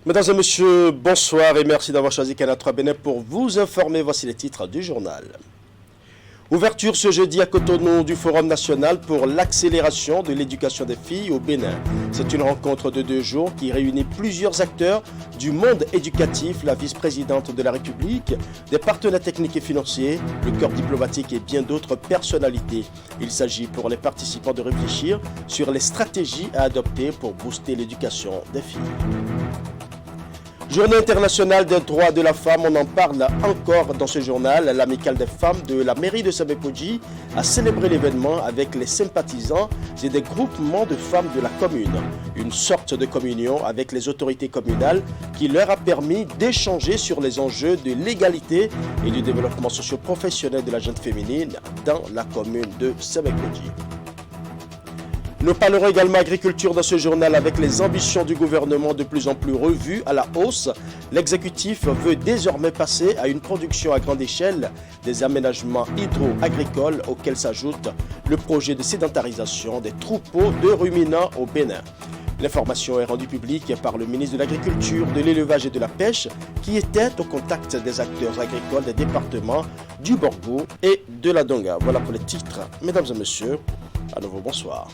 Mesdames et messieurs, bonsoir et merci d'avoir choisi Canal 3 Bénin pour vous informer. Voici les titres du journal. Ouverture ce jeudi à Cotonou du Forum national pour l'accélération de l'éducation des filles au Bénin. C'est une rencontre de 2 jours qui réunit plusieurs acteurs du monde éducatif, la vice-présidente de la République, des partenaires techniques et financiers, le corps diplomatique et bien d'autres personnalités. Il s'agit pour les participants de réfléchir sur les stratégies à adopter pour booster l'éducation des filles. Journée internationale des droits de la femme, on en parle encore dans ce journal. L'amicale des femmes de la mairie de Sabékodji a célébré l'événement avec les sympathisants et des groupements de femmes de la commune. Une sorte de communion avec les autorités communales qui leur a permis d'échanger sur les enjeux de l'égalité et du développement socio-professionnel de la jeune féminine dans la commune de Sabékodji. Nous parlerons également agriculture dans ce journal avec les ambitions du gouvernement de plus en plus revues à la hausse. L'exécutif veut désormais passer à une production à grande échelle des aménagements hydro-agricoles auxquels s'ajoute le projet de sédentarisation des troupeaux de ruminants au Bénin. L'information est rendue publique par le ministre de l'Agriculture, de l'Élevage et de la Pêche qui était au contact des acteurs agricoles des départements du Borgou et de la Donga. Voilà pour les titres. Mesdames et messieurs, à nouveau bonsoir.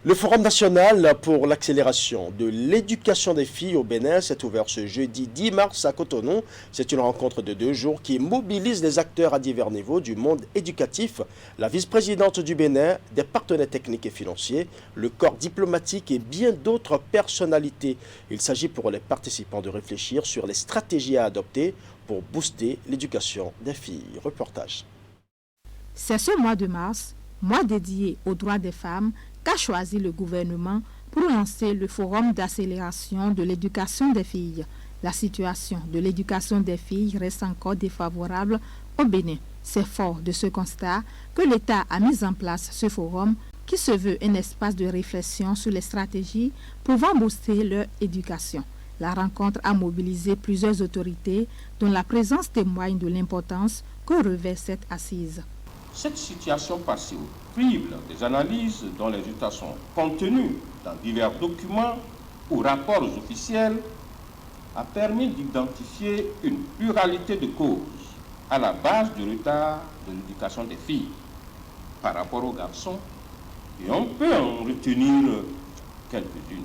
Le Forum national pour l'accélération de l'éducation des filles au Bénin s'est ouvert ce jeudi 10 mars à Cotonou. C'est une rencontre de 2 jours qui mobilise les acteurs à divers niveaux du monde éducatif, la vice-présidente du Bénin, des partenaires techniques et financiers, le corps diplomatique et bien d'autres personnalités. Il s'agit pour les participants de réfléchir sur les stratégies à adopter pour booster l'éducation des filles. Reportage. C'est ce mois de mars, mois dédié aux droits des femmes, qu'a choisi le gouvernement pour lancer le forum d'accélération de l'éducation des filles. La situation de l'éducation des filles reste encore défavorable au Bénin. C'est fort de ce constat que l'État a mis en place ce forum qui se veut un espace de réflexion sur les stratégies pouvant booster leur éducation. La rencontre a mobilisé plusieurs autorités dont la présence témoigne de l'importance que revêt cette assise. Cette situation passive, crible des analyses dont les résultats sont contenus dans divers documents ou rapports officiels, a permis d'identifier une pluralité de causes à la base du retard de l'éducation des filles par rapport aux garçons, et on peut en retenir quelques-unes.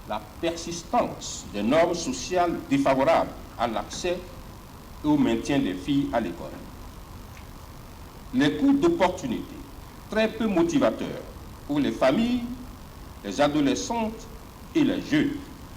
La persistance des normes sociales défavorables à l'accès et au maintien des filles à l'école. Les coûts d'opportunité très peu motivateurs pour les familles, les adolescentes et les jeunes.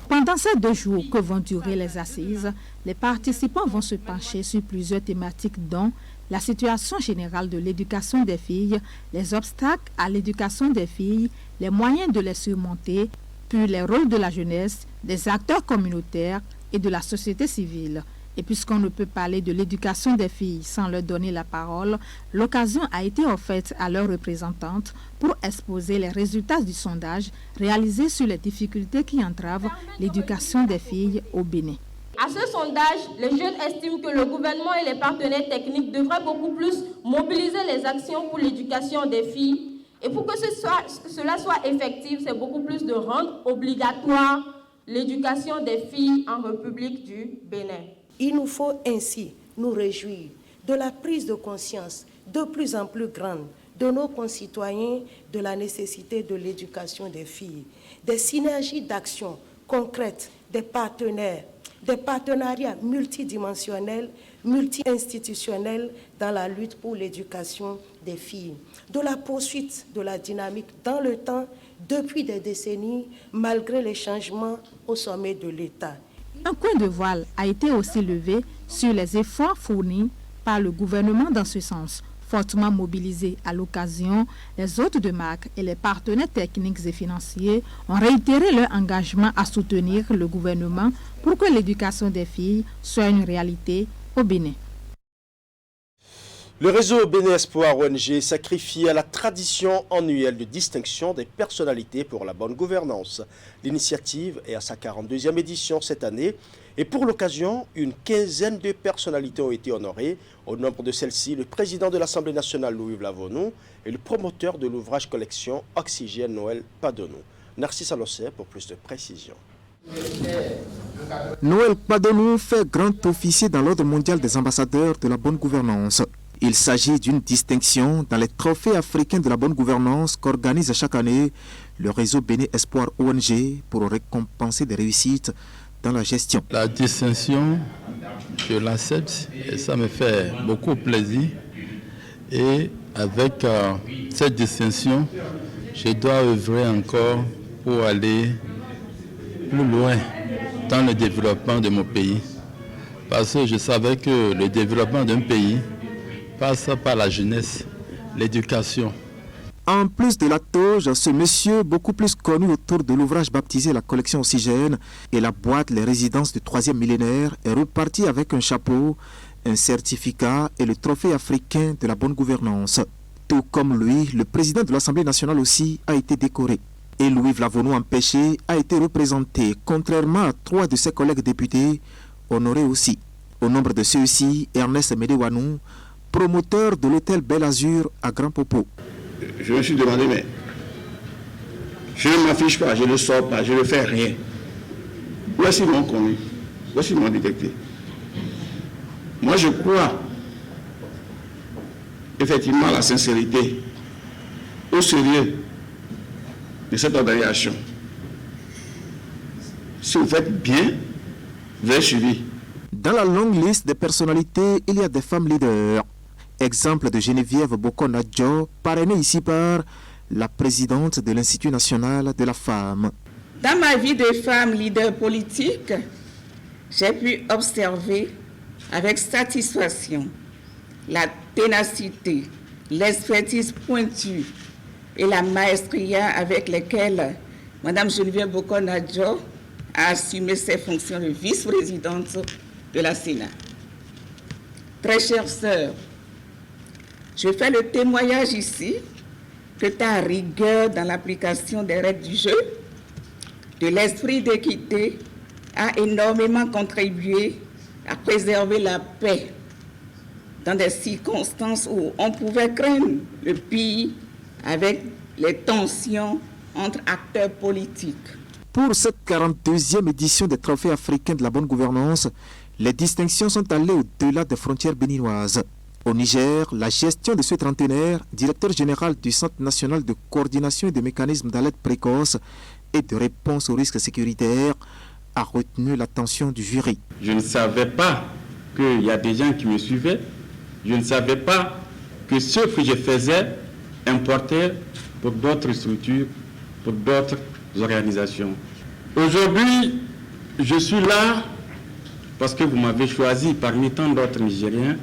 Pendant ces 2 jours que vont durer les assises, les participants vont se pencher sur plusieurs thématiques dont la situation générale de l'éducation des filles, les obstacles à l'éducation des filles, les moyens de les surmonter, puis les rôles de la jeunesse, des acteurs communautaires et de la société civile. Et puisqu'on ne peut parler de l'éducation des filles sans leur donner la parole, l'occasion a été offerte à leurs représentantes pour exposer les résultats du sondage réalisé sur les difficultés qui entravent l'éducation des filles au Bénin. À ce sondage, les jeunes estiment que le gouvernement et les partenaires techniques devraient beaucoup plus mobiliser les actions pour l'éducation des filles. Et pour que cela soit effectif, c'est beaucoup plus de rendre obligatoire l'éducation des filles en République du Bénin. Il nous faut ainsi nous réjouir de la prise de conscience de plus en plus grande de nos concitoyens de la nécessité de l'éducation des filles, des synergies d'action concrètes, des partenariats multidimensionnels, multi-institutionnels dans la lutte pour l'éducation des filles, de la poursuite de la dynamique dans le temps depuis des décennies malgré les changements au sommet de l'État. Un coin de voile a été aussi levé sur les efforts fournis par le gouvernement dans ce sens. Fortement mobilisés à l'occasion, les hôtes de marque et les partenaires techniques et financiers ont réitéré leur engagement à soutenir le gouvernement pour que l'éducation des filles soit une réalité au Bénin. Le réseau Bénin Espoir ONG sacrifie à la tradition annuelle de distinction des personnalités pour la bonne gouvernance. L'initiative est à sa 42e édition cette année et pour l'occasion, une quinzaine de personnalités ont été honorées. Au nombre de celles-ci, le président de l'Assemblée nationale Louis Vlavonou et le promoteur de l'ouvrage collection Oxygène Noël Padonou. Narcisse Alossé pour plus de précisions. Noël Padonou fait grand officier dans l'ordre mondial des ambassadeurs de la bonne gouvernance. Il s'agit d'une distinction dans les trophées africains de la bonne gouvernance qu'organise chaque année le réseau Bénin Espoir ONG pour récompenser des réussites dans la gestion. La distinction, je l'accepte et ça me fait beaucoup plaisir. Et avec cette distinction, je dois œuvrer encore pour aller plus loin dans le développement de mon pays. Parce que je savais que le développement d'un pays passe par la jeunesse, l'éducation. En plus de la toge, ce monsieur, beaucoup plus connu autour de l'ouvrage baptisé La collection Oxygène et la boîte Les résidences du 3e millénaire, est reparti avec un chapeau, un certificat et le trophée africain de la bonne gouvernance. Tout comme lui, le président de l'Assemblée nationale aussi a été décoré. Et Louis Vlavonou empêché a été représenté, contrairement à 3 de ses collègues députés, honorés aussi. Au nombre de ceux-ci, Ernest Médéwanou, promoteur de l'hôtel Bel Azur à Grand Popo. Je me suis demandé, mais je ne m'affiche pas, je ne sors pas, je ne fais rien. Voici mon commis, voici mon détective. Moi, je crois effectivement à la sincérité, au sérieux de cette organisation. Si vous faites bien, vous êtes suivi. Dans la longue liste des personnalités, il y a des femmes leaders. Exemple de Geneviève Bokon-Adjo, parrainée ici par la présidente de l'Institut national de la femme. Dans ma vie de femme leader politique, j'ai pu observer avec satisfaction la ténacité, l'expertise pointue et la maestria avec lesquelles Mme Geneviève Bokon-Adjo a assumé ses fonctions de vice-présidente de la Sénat. Très chères sœurs, je fais le témoignage ici que ta rigueur dans l'application des règles du jeu, de l'esprit d'équité, a énormément contribué à préserver la paix dans des circonstances où on pouvait craindre le pire avec les tensions entre acteurs politiques. Pour cette 42e édition des Trophées africains de la bonne gouvernance, les distinctions sont allées au-delà des frontières béninoises. Au Niger, la gestion de ce trentenaire, directeur général du Centre national de coordination et de mécanismes d'alerte précoce et de réponse aux risques sécuritaires, a retenu l'attention du jury. Je ne savais pas qu'il y a des gens qui me suivaient. Je ne savais pas que ce que je faisais importait pour d'autres structures, pour d'autres organisations. Aujourd'hui, je suis là parce que vous m'avez choisi parmi tant d'autres Nigériens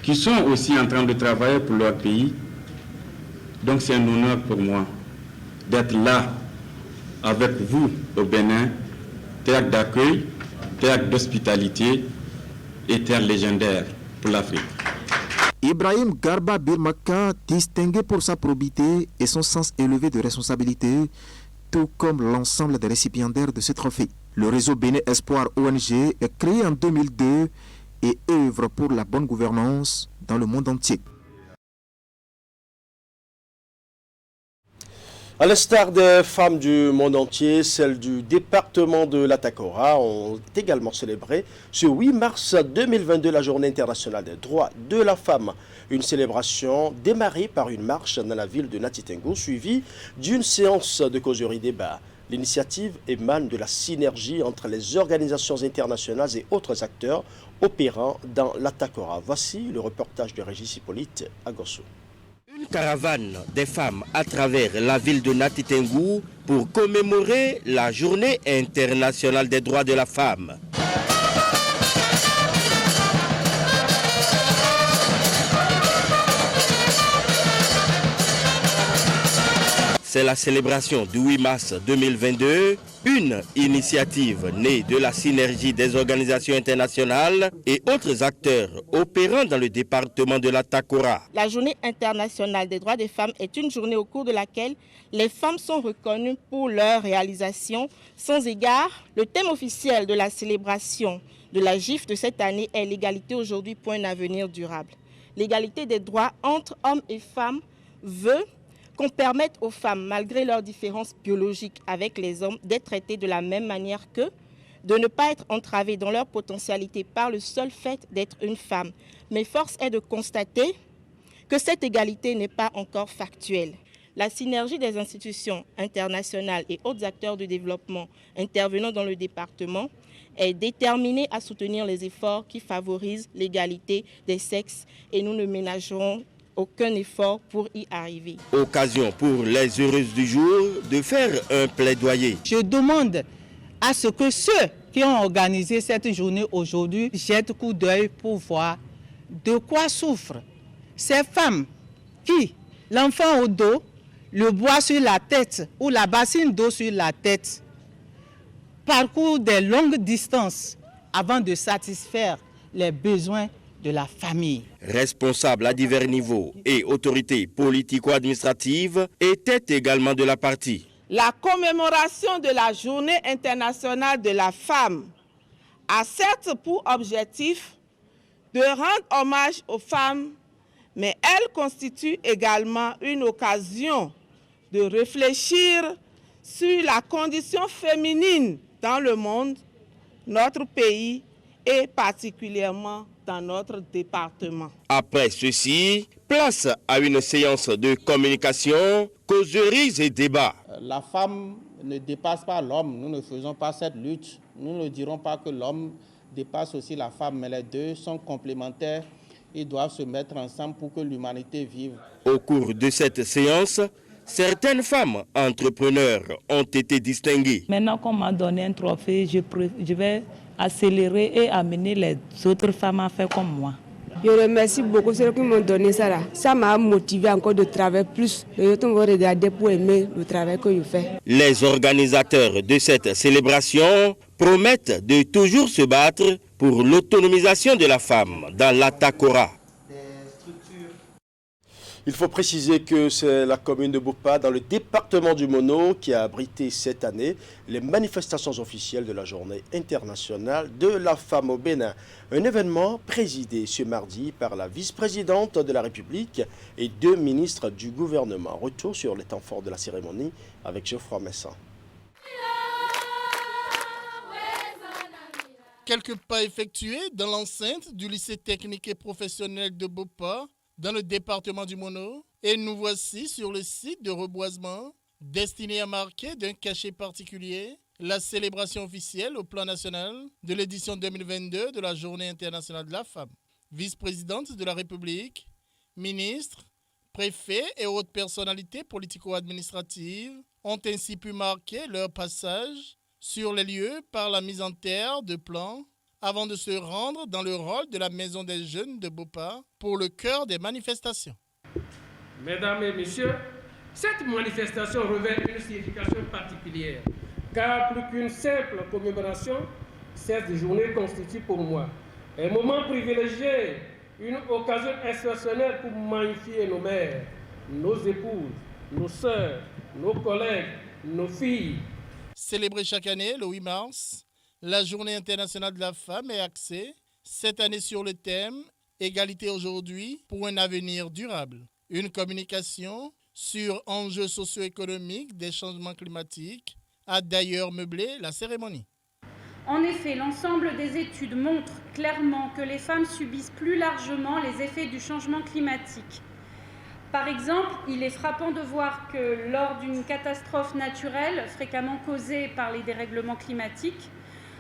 qui sont aussi en train de travailler pour leur pays. Donc c'est un honneur pour moi d'être là avec vous au Bénin, terre d'accueil, terre d'hospitalité et terre légendaire pour l'Afrique. Ibrahim Garba Birmaka, distingué pour sa probité et son sens élevé de responsabilité, tout comme l'ensemble des récipiendaires de ce trophée. Le réseau Bénin Espoir ONG est créé en 2002 et œuvre pour la bonne gouvernance dans le monde entier. À l'instar des femmes du monde entier, celles du département de l'Atakora ont également célébré ce 8 mars 2022 la Journée internationale des droits de la femme. Une célébration démarrée par une marche dans la ville de Natitengo, suivie d'une séance de causerie débat. L'initiative émane de la synergie entre les organisations internationales et autres acteurs opérant dans l'Atakora. Voici le reportage de Régis Hippolyte à Gossou. Une caravane des femmes à travers la ville de Natitengo pour commémorer la Journée internationale des droits de la femme. C'est la célébration du 8 mars 2022, une initiative née de la synergie des organisations internationales et autres acteurs opérant dans le département de l'Atakora. La Journée internationale des droits des femmes est une journée au cours de laquelle les femmes sont reconnues pour leurs réalisations. Sans égard, le thème officiel de la célébration de la GIF de cette année est l'égalité aujourd'hui pour un avenir durable. L'égalité des droits entre hommes et femmes veut qu'on permette aux femmes, malgré leurs différences biologiques avec les hommes, d'être traitées de la même manière qu'eux, de ne pas être entravées dans leur potentialité par le seul fait d'être une femme. Mais force est de constater que cette égalité n'est pas encore factuelle. La synergie des institutions internationales et autres acteurs de développement intervenant dans le département est déterminée à soutenir les efforts qui favorisent l'égalité des sexes et nous ne ménagerons aucun effort pour y arriver. Occasion pour les heureuses du jour de faire un plaidoyer. Je demande à ce que ceux qui ont organisé cette journée aujourd'hui jettent coup d'œil pour voir de quoi souffrent ces femmes qui, l'enfant au dos, le bois sur la tête ou la bassine d'eau sur la tête, parcourent des longues distances avant de satisfaire les besoins de la famille. Responsables à divers niveaux et autorités politico-administratives étaient également de la partie. La commémoration de la Journée internationale de la femme a certes pour objectif de rendre hommage aux femmes, mais elle constitue également une occasion de réfléchir sur la condition féminine dans le monde, notre pays et particulièrement dans notre département. Après ceci, place à une séance de communication, causeries et débats. La femme ne dépasse pas l'homme, nous ne faisons pas cette lutte. Nous ne dirons pas que l'homme dépasse aussi la femme, mais les deux sont complémentaires. Ils doivent se mettre ensemble pour que l'humanité vive. Au cours de cette séance, certaines femmes entrepreneurs ont été distinguées. Maintenant qu'on m'a donné un trophée, je vais accélérer et amener les autres femmes à faire comme moi. Je remercie beaucoup ceux qui m'ont donné ça là. Ça m'a motivé encore de travailler plus. Je vais regarder pour aimer le travail que je fais. Les organisateurs de cette célébration promettent de toujours se battre pour l'autonomisation de la femme dans l'Atakora. Il faut préciser que c'est la commune de Bopa, dans le département du Mono, qui a abrité cette année les manifestations officielles de la Journée internationale de la femme au Bénin. Un événement présidé ce mardi par la vice-présidente de la République et 2 ministres du gouvernement. Retour sur les temps forts de la cérémonie avec Geoffroy Messin. Quelques pas effectués dans l'enceinte du lycée technique et professionnel de Bopa, dans le département du Mono, et nous voici sur le site de reboisement destiné à marquer d'un cachet particulier la célébration officielle au plan national de l'édition 2022 de la Journée internationale de la femme. Vice-présidente de la République, ministres, préfets et autres personnalités politico-administratives ont ainsi pu marquer leur passage sur les lieux par la mise en terre de plans avant de se rendre dans le rôle de la Maison des Jeunes de Bopa pour le cœur des manifestations. Mesdames et messieurs, cette manifestation revêt une signification particulière, car plus qu'une simple commémoration, cette journée constitue pour moi un moment privilégié, une occasion exceptionnelle pour magnifier nos mères, nos épouses, nos sœurs, nos collègues, nos filles. Célébrée chaque année le 8 mars, la Journée internationale de la femme est axée cette année sur le thème « Égalité aujourd'hui pour un avenir durable ». Une communication sur enjeux socio-économiques des changements climatiques a d'ailleurs meublé la cérémonie. En effet, l'ensemble des études montrent clairement que les femmes subissent plus largement les effets du changement climatique. Par exemple, il est frappant de voir que lors d'une catastrophe naturelle fréquemment causée par les dérèglements climatiques,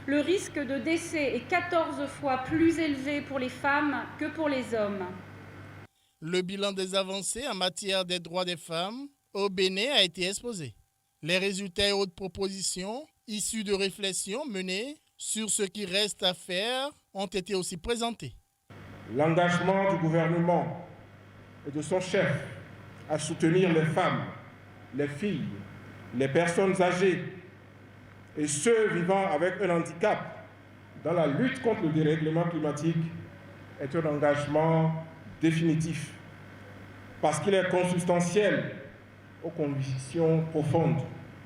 le risque de décès est 14 fois plus élevé pour les femmes que pour les hommes. Le bilan des avancées en matière des droits des femmes au Bénin a été exposé. Les résultats et autres propositions issues de réflexions menées sur ce qui reste à faire ont été aussi présentés. L'engagement du gouvernement et de son chef à soutenir les femmes, les filles, les personnes âgées et ceux vivant avec un handicap dans la lutte contre le dérèglement climatique est un engagement définitif parce qu'il est consubstantiel aux convictions profondes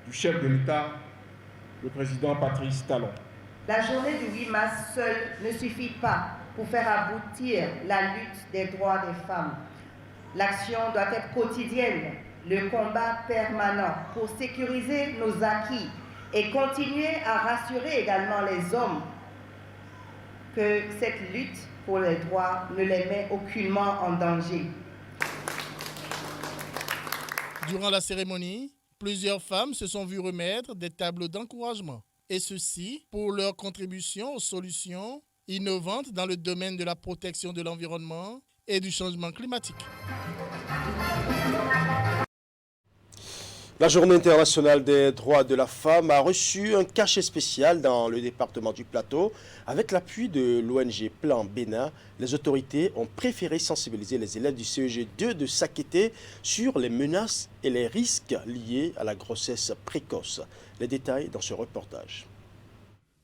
du chef de l'État, le président Patrice Talon. La journée du 8 mars seule ne suffit pas pour faire aboutir la lutte des droits des femmes. L'action doit être quotidienne le combat permanent pour sécuriser nos acquis et continuer à rassurer également les hommes que cette lutte pour les droits ne les met aucunement en danger. Durant la cérémonie, plusieurs femmes se sont vues remettre des tableaux d'encouragement, et ceci pour leur contribution aux solutions innovantes dans le domaine de la protection de l'environnement et du changement climatique. La Journée internationale des droits de la femme a reçu un cachet spécial dans le département du Plateau. Avec l'appui de l'ONG Plan Bénin, les autorités ont préféré sensibiliser les élèves du CEG 2 de Sakété sur les menaces et les risques liés à la grossesse précoce. Les détails dans ce reportage.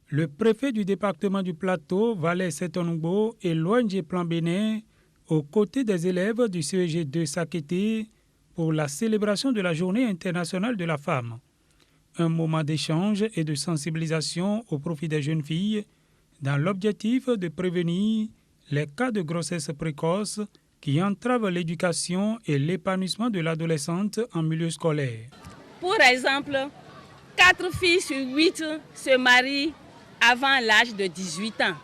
Le préfet du département du Plateau, Valais Setonungbo, et l'ONG Plan Bénin, aux côtés des élèves du CEG 2 Sakété, pour la célébration de la Journée internationale de la femme. Un moment d'échange et de sensibilisation au profit des jeunes filles dans l'objectif de prévenir les cas de grossesse précoce qui entravent l'éducation et l'épanouissement de l'adolescente en milieu scolaire. Pour exemple, 4 filles sur 8 se marient avant l'âge de 18 ans.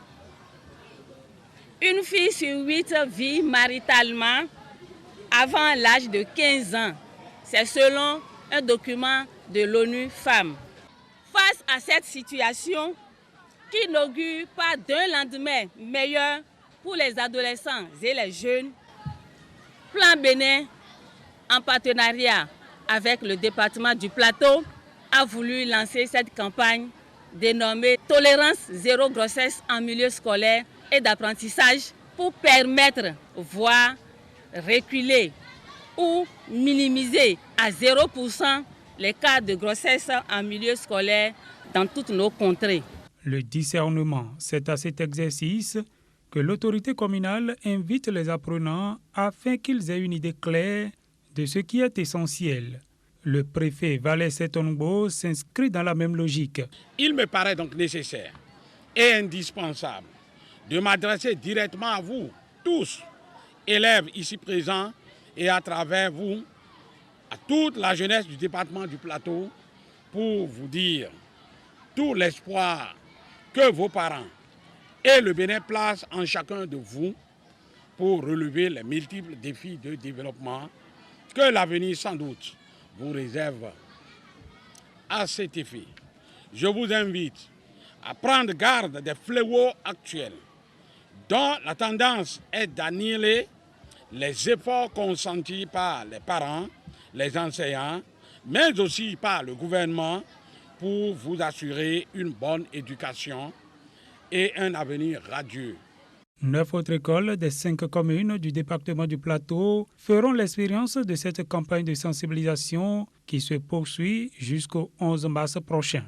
Une fille sur 8 vit maritalement avant l'âge de 15 ans. C'est selon un document de l'ONU Femmes. Face à cette situation qui n'augure pas d'un lendemain meilleur pour les adolescents et les jeunes, Plan Bénin, en partenariat avec le département du Plateau, a voulu lancer cette campagne dénommée « Tolérance zéro grossesse en milieu scolaire et d'apprentissage » pour permettre, voire reculer ou minimiser à 0% les cas de grossesse en milieu scolaire dans toutes nos contrées. Le discernement, c'est à cet exercice que l'autorité communale invite les apprenants afin qu'ils aient une idée claire de ce qui est essentiel. Le préfet Valais Setonungbo s'inscrit dans la même logique. Il me paraît donc nécessaire et indispensable de m'adresser directement à vous, tous, élèves ici présents, et à travers vous, à toute la jeunesse du département du Plateau, pour vous dire tout l'espoir que vos parents et le Bénin placent en chacun de vous pour relever les multiples défis de développement que l'avenir sans doute vous réserve. À cet effet, je vous invite à prendre garde des fléaux actuels dont la tendance est d'annihiler les efforts consentis par les parents, les enseignants, mais aussi par le gouvernement pour vous assurer une bonne éducation et un avenir radieux. 9 autres écoles des 5 communes du département du Plateau feront l'expérience de cette campagne de sensibilisation qui se poursuit jusqu'au 11 mars prochain.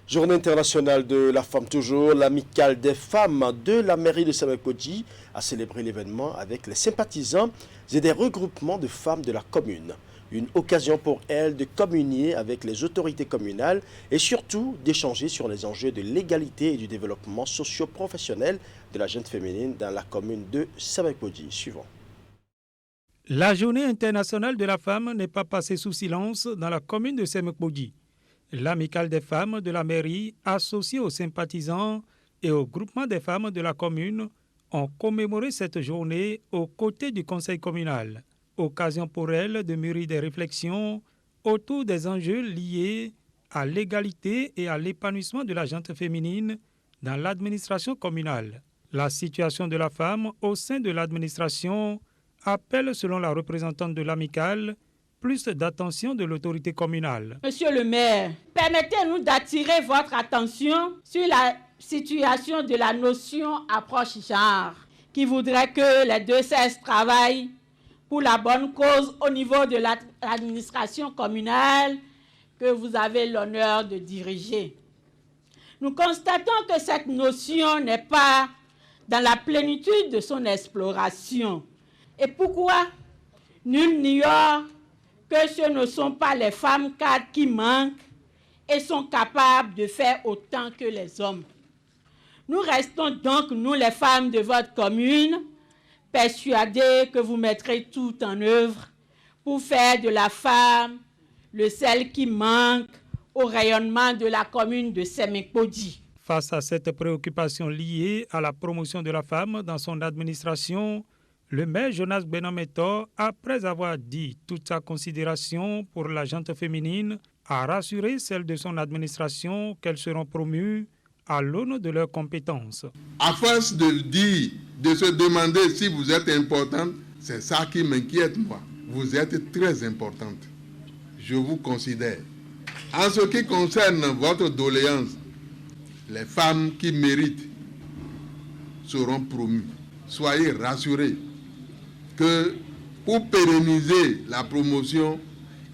Journée internationale de la femme toujours, l'amicale des femmes de la mairie de Samekpodji a célébré l'événement avec les sympathisants et des regroupements de femmes de la commune. Une occasion pour elles de communier avec les autorités communales et surtout d'échanger sur les enjeux de l'égalité et du développement socio-professionnel de la jeune féminine dans la commune de Samekpodji. Suivant. La Journée internationale de la femme n'est pas passée sous silence dans la commune de Samekpodji. L'amicale des femmes de la mairie, associée aux sympathisants et au groupement des femmes de la commune, ont commémoré cette journée aux côtés du conseil communal. Occasion pour elles de mûrir des réflexions autour des enjeux liés à l'égalité et à l'épanouissement de la gente féminine dans l'administration communale. La situation de la femme au sein de l'administration appelle, selon la représentante de l'amicale, plus d'attention de l'autorité communale. Monsieur le maire, permettez-nous d'attirer votre attention sur la situation de la notion approche genre, qui voudrait que les deux sexes travaillent pour la bonne cause au niveau de l'administration communale que vous avez l'honneur de diriger. Nous constatons que cette notion n'est pas dans la plénitude de son exploration. Et pourquoi? Nul n'ignore que ce ne sont pas les femmes cadres qui manquent et sont capables de faire autant que les hommes. Nous restons donc, nous les femmes de votre commune, persuadées que vous mettrez tout en œuvre pour faire de la femme le sel qui manque au rayonnement de la commune de Semekpodji. Face à cette préoccupation liée à la promotion de la femme dans son administration, le maire Jonas Benameto, après avoir dit toute sa considération pour la gente féminine, a rassuré celle de son administration qu'elles seront promues à l'aune de leurs compétences. À force de dire, de se demander si vous êtes importante, c'est ça qui m'inquiète moi. Vous êtes très importante. Je vous considère. En ce qui concerne votre doléance, les femmes qui méritent seront promues. Soyez rassurés que pour pérenniser la promotion,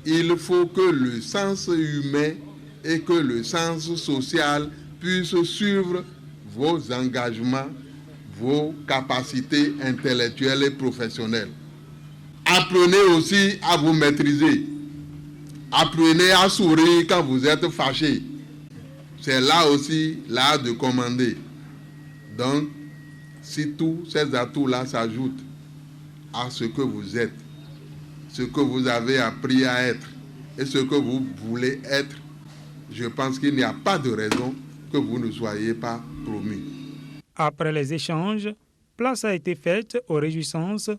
il faut que le sens humain et que le sens social puissent suivre vos engagements, vos capacités intellectuelles et professionnelles. Apprenez aussi à vous maîtriser. Apprenez à sourire quand vous êtes fâché. C'est là aussi l'art de commander. Donc, si tous ces atouts-là s'ajoutent à ce que vous êtes, ce que vous avez appris à être et ce que vous voulez être, je pense qu'il n'y a pas de raison que vous ne soyez pas promus. Après les échanges, place a été faite aux réjouissances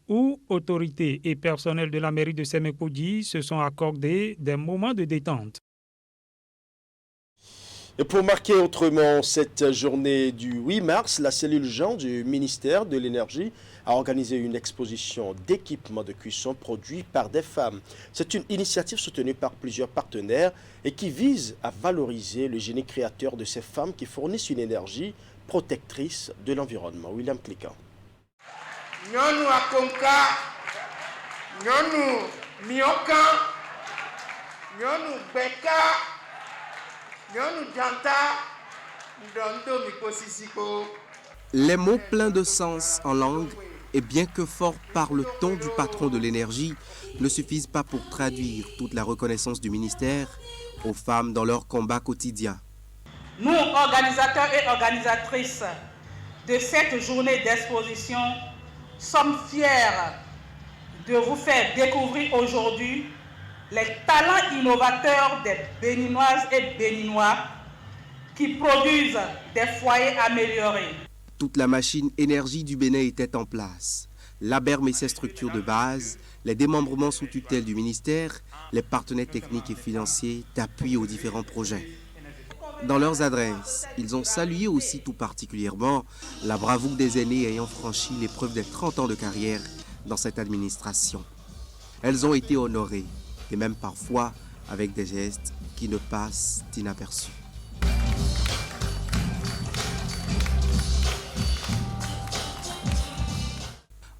où autorités et personnels de la mairie de Semekpodji se sont accordés des moments de détente. Et pour marquer autrement cette journée du 8 mars, la cellule genre du ministère de l'Énergie a organisé une exposition d'équipements de cuisson produits par des femmes. C'est une initiative soutenue par plusieurs partenaires et qui vise à valoriser le génie créateur de ces femmes qui fournissent une énergie protectrice de l'environnement. William Cliquant. Nyonou Akonka, Nyonou Mioka, Nyonou Beka, Nyonou Djanta, Ndondo Mikosisiko. Les mots pleins de sens en langue, et bien que fort par le ton du patron de l'énergie, ne suffisent pas pour traduire toute la reconnaissance du ministère aux femmes dans leur combat quotidien. Nous, organisateurs et organisatrices de cette journée d'exposition, sommes fiers de vous faire découvrir aujourd'hui les talents innovateurs des Béninoises et Béninois qui produisent des foyers améliorés. Toute la machine énergie du Bénin était en place. L'ABERM et ses structures de base, les démembrements sous tutelle du ministère, les partenaires techniques et financiers d'appui aux différents projets. Dans leurs adresses, ils ont salué aussi tout particulièrement la bravoure des aînés ayant franchi l'épreuve des 30 ans de carrière dans cette administration. Elles ont été honorées, et même parfois avec des gestes qui ne passent inaperçus.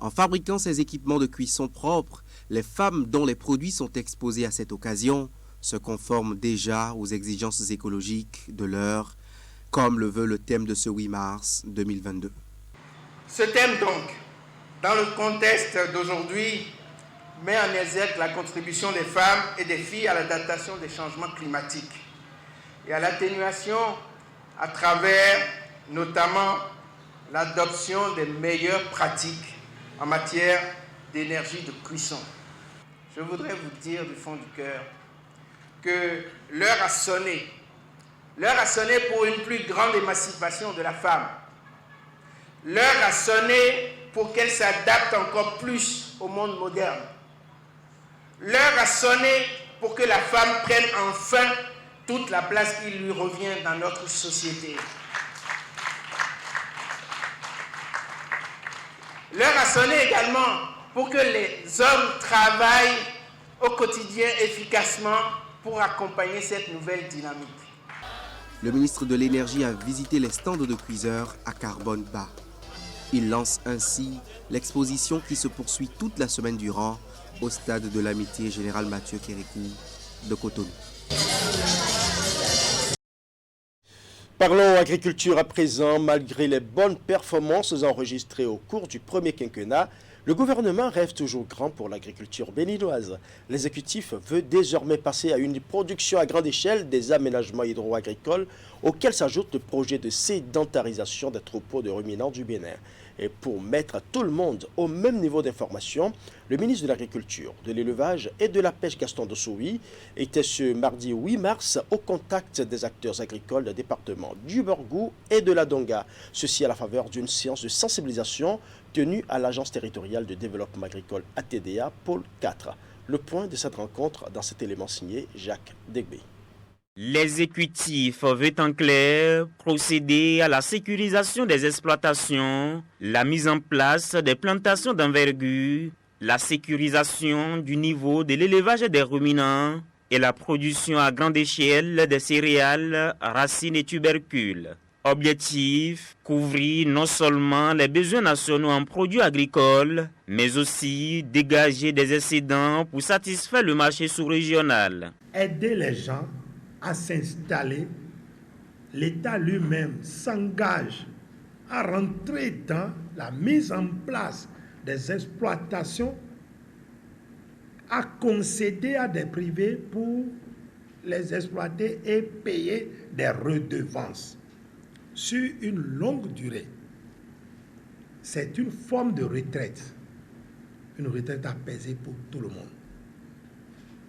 En fabriquant ces équipements de cuisson propres, les femmes dont les produits sont exposés à cette occasion se conforment déjà aux exigences écologiques de l'heure, comme le veut le thème de ce 8 mars 2022. Ce thème donc, dans le contexte d'aujourd'hui, met en exergue la contribution des femmes et des filles à l'adaptation des changements climatiques et à l'atténuation à travers notamment l'adoption des meilleures pratiques en matière d'énergie de cuisson. Je voudrais vous dire du fond du cœur que l'heure a sonné. L'heure a sonné pour une plus grande émancipation de la femme. L'heure a sonné pour qu'elle s'adapte encore plus au monde moderne. L'heure a sonné pour que la femme prenne enfin toute la place qui lui revient dans notre société. L'heure a sonné également pour que les hommes travaillent au quotidien efficacement pour accompagner cette nouvelle dynamique. Le ministre de l'Énergie a visité les stands de cuiseurs à carbone bas. Il lance ainsi l'exposition qui se poursuit toute la semaine durant au stade de l'amitié Général Mathieu Kérékou de Cotonou. Parlons agriculture à présent. Malgré les bonnes performances enregistrées au cours du premier quinquennat, le gouvernement rêve toujours grand pour l'agriculture béninoise. L'exécutif veut désormais passer à une production à grande échelle des aménagements hydro-agricoles auxquels s'ajoute le projet de sédentarisation des troupeaux de ruminants du Bénin. Et pour mettre tout le monde au même niveau d'information, le ministre de l'Agriculture, de l'Élevage et de la Pêche, Gaston Dossoui, était ce mardi 8 mars au contact des acteurs agricoles des départements du Borgou et de la Donga. Ceci à la faveur d'une séance de sensibilisation tenue à l'Agence territoriale de développement agricole ATDA, pôle 4. Le point de cette rencontre dans cet élément signé Jacques Degbé. L'exécutif veut en clair procéder à la sécurisation des exploitations, la mise en place des plantations d'envergure, la sécurisation du niveau de l'élevage des ruminants et la production à grande échelle des céréales, racines et tubercules. Objectif, couvrir non seulement les besoins nationaux en produits agricoles, mais aussi dégager des excédents pour satisfaire le marché sous-régional. Aider les gens à s'installer, l'État lui-même s'engage à rentrer dans la mise en place des exploitations, à concéder à des privés pour les exploiter et payer des redevances sur une longue durée. C'est une forme de retraite, une retraite apaisée pour tout le monde.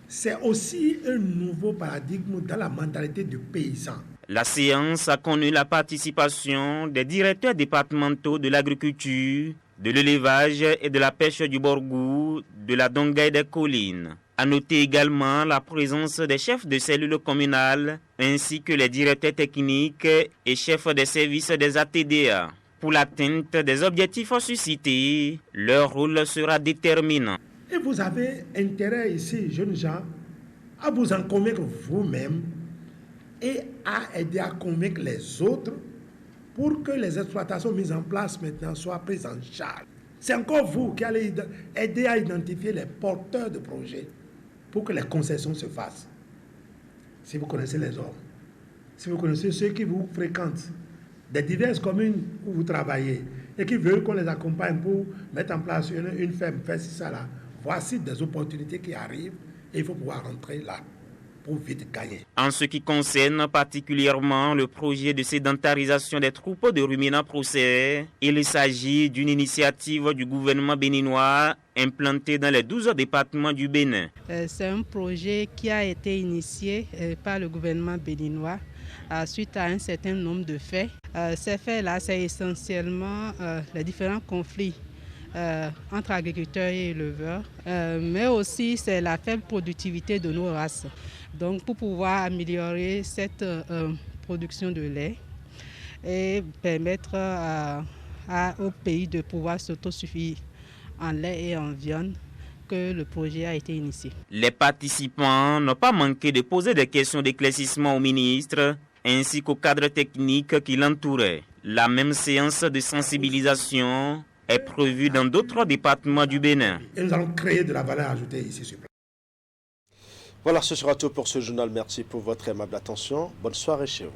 C'est aussi un nouveau paradigme dans la mentalité du paysan. La séance a connu la participation des directeurs départementaux de l'agriculture, de l'élevage et de la pêche du Borgou, de la Donga et des collines. À noter également la présence des chefs de cellules communales ainsi que les directeurs techniques et chefs des services des ATDA. Pour l'atteinte des objectifs suscités, leur rôle sera déterminant. Et vous avez intérêt ici, jeunes gens, à vous en convaincre vous-même et à aider à convaincre les autres pour que les exploitations mises en place maintenant soient prises en charge. C'est encore vous qui allez aider à identifier les porteurs de projets pour que les concessions se fassent. Si vous connaissez les hommes, si vous connaissez ceux qui vous fréquentent, des diverses communes où vous travaillez et qui veulent qu'on les accompagne pour mettre en place une ferme, faire ci, ça là, voici des opportunités qui arrivent et il faut pouvoir rentrer là pour vite gagner. En ce qui concerne particulièrement le projet de sédentarisation des troupeaux de ruminants procès, il s'agit d'une initiative du gouvernement béninois implantée dans les 12 départements du Bénin. C'est un projet qui a été initié par le gouvernement béninois suite à un certain nombre de faits. Ces faits-là, c'est essentiellement les différents conflits entre agriculteurs et éleveurs, mais aussi c'est la faible productivité de nos races. Donc pour pouvoir améliorer cette production de lait et permettre au pays de pouvoir s'autosuffire en lait et en viande, que le projet a été initié. Les participants n'ont pas manqué de poser des questions d'éclaircissement au ministre ainsi qu'au cadre technique qui l'entourait. La même séance de sensibilisation est prévue dans d'autres départements du Bénin. Et nous allons créer de la valeur ajoutée ici sur place. Voilà, ce sera tout pour ce journal. Merci pour votre aimable attention. Bonne soirée chez vous.